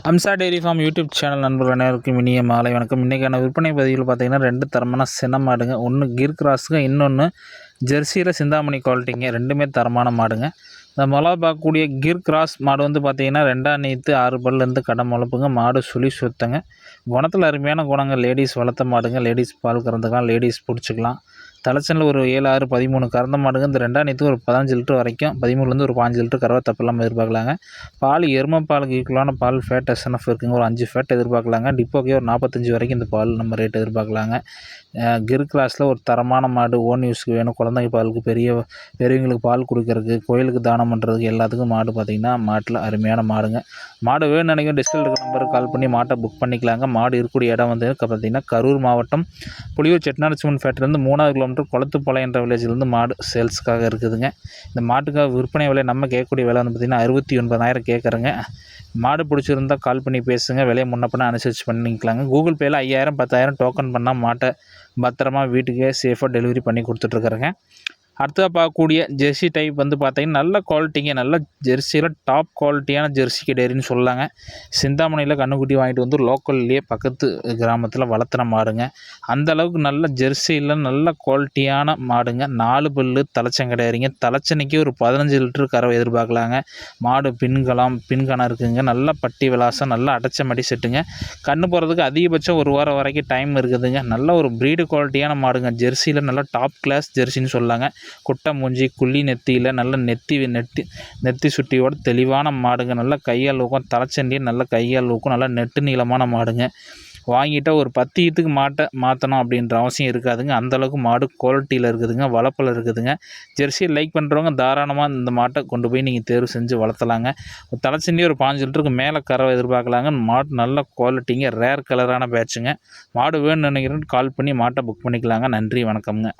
Amsa dairy farm YouTube channel நண்பர்கள் அனைவருக்கும் இனிய மாலை வணக்கம். இன்றைக்கான விற்பனை பதிவில் பார்த்தீங்கன்னா 2 தரமான சின மாடுங்க. ஒன்று கிர் கிராஸுங்க, இன்னொன்று ஜெர்சியில் சிந்தாமணி குவாலிட்டிங்க. ரெண்டுமே தரமான மாடுங்க. இந்த முதல்ல பார்க்கக்கூடிய கிர் கிராஸ் மாடு வந்து பார்த்திங்கன்னா 2ஆம் நீத்து 6 பல்லேருந்து கடை முளப்புங்க. மாடு சுழி சுத்தங்க. குணத்தில் அருமையான குணங்கள். லேடிஸ் வளர்த்த மாடுங்க. லேடிஸ் பால் கறந்துக்கலாம், லேடிஸ் பிடிச்சிக்கலாம். தலைச்சனில் ஒரு 7, 6, 13 கறந்த மாடுங்க. இந்த 2ஆம் நீத்து ஒரு 15 லிட்டர் வரைக்கும், 13லேருந்து ஒரு 15 லிட்டர் கறவை தப்பில்லாமல் எதிர்பார்க்கலாங்க. பால் எருமை பாலுக்கு ஈக்குவலான பால் ஃபேட் எஸ்என்எஃப் இருக்குங்க. ஒரு 5 ஃபேட் எதிர்பார்க்கலாங்க. டிப்போக்கே ஒரு 45 வரைக்கும் இந்த பால் நம்ம ரேட் எதிர்பார்க்கலாங்க. கிர் கிளாஸில் ஒரு தரமான மாடு. ஓன் யூஸ்க்கு வேணும், குழந்தைங்க பாலுக்கு, பெரியவங்களுக்கு பால் கொடுக்கறதுக்கு, கோயிலுக்கு தானம் பண்ணுறதுக்கு எல்லாத்துக்கும் மாடு பார்த்திங்கன்னா மாட்டில் அருமையான மாடுங்க. மாடு வேணும்னு நினைக்கும் டிஸ்பிளேல இருக்க நம்பருக்கு கால் பண்ணி மாட்டை புக் பண்ணிக்கலாங்க. மாடு இருக்கக்கூடிய இடம் வந்து பார்த்திங்கன்னா கரூர் மாவட்டம் புலியூர் செட்டிநாடு சிமெண்ட் ஃபேக்ட்ரிலேருந்து 3 கிலோமீட்டர் குளத்துப்பாளையம் என்ற வில்லேஜ்லேருந்து மாடு சேல்ஸுக்காக இருக்குதுங்க. இந்த மாட்டுக்காக விற்பனை விலை நம்ம கேட்கக்கூடிய விலை வந்து பார்த்திங்கன்னா 69,000 கேட்குறேங்க. மாடு பிடிச்சிருந்தா கால் பண்ணி பேசுங்க. விலையை முன்னப்பின அனுசரித்து பண்ணிக்கலாங்க. கூகுள் பேயில் 5,000 10,000 டோக்கன் பண்ணால் மாட்டை பத்திரமா வீட்டுக்கே சேஃபாக டெலிவரி பண்ணி கொடுத்துட்ருக்குறேங்க. அடுத்ததாக பார்க்கக்கூடிய ஜெர்சி டைப் வந்து பார்த்திங்கன்னா நல்ல குவாலிட்டிங்க. நல்ல ஜெர்சியில் டாப் குவாலிட்டியான ஜெர்சி டெய்ரின்னு சொல்லலாங்க. சிந்தாமணியில் கண்ணுக்குட்டி வாங்கிட்டு வந்து லோக்கல்லையே பக்கத்து கிராமத்தில் வளர்த்துன மாடுங்க. அந்தளவுக்கு நல்ல ஜெர்சியில் நல்ல குவாலிட்டியான மாடுங்க. 4 பல்லு தலைச்சங்கடையாரிங்க. தலைச்சனைக்கு ஒரு 15 லிட்டர் கறவை எதிர்பார்க்கலாங்க. மாடு பின்கணம் இருக்குதுங்க. நல்ல பட்டி விலாசம், நல்ல அடைச்ச மடி செட்டுங்க. கண்ணு போகிறதுக்கு அதிகபட்சம் 1 வாரம் வரைக்கும் டைம் இருக்குதுங்க. நல்ல ஒரு ப்ரீடு குவாலிட்டியான மாடுங்க. ஜெர்சியில் நல்ல டாப் கிளாஸ் ஜெர்சின்னு சொல்லலாங்க. குட்டை மூஞ்சி, குள்ளி நெத்தியில் நல்ல நெத்தி சுட்டியோட தெளிவான மாடுங்க. நல்ல கையால் ஊக்கம், தலைச்சண்டியை நல்ல கையால் ஊக்கம், நல்ல நெட்டு நீளமான மாடுங்க. வாங்கிட்டால் ஒரு 10 ஈத்துக்கு மாட்டை மாற்றணும் அப்படின்ற அவசியம் இருக்காதுங்க. அந்தளவுக்கு மாடு குவாலிட்டியில் இருக்குதுங்க, வளர்ப்பில் இருக்குதுங்க. ஜெர்சியை லைக் பண்ணுறவங்க தாராளமாக இந்த மாட்டை கொண்டு போய் நீங்கள் தேர்வு செஞ்சு வளர்த்தலாங்க. தலைச்சண்டி ஒரு 15 லிட்டருக்கு மேலே கறவை எதிர்பார்க்கலாங்க. மாடு நல்ல குவாலிட்டிங்க, ரேர் கலரான பேட்சுங்க. மாடு வேணும்னு நினைக்கிறேன் கால் பண்ணி மாட்டை புக் பண்ணிக்கலாங்க. நன்றி, வணக்கம்ங்க.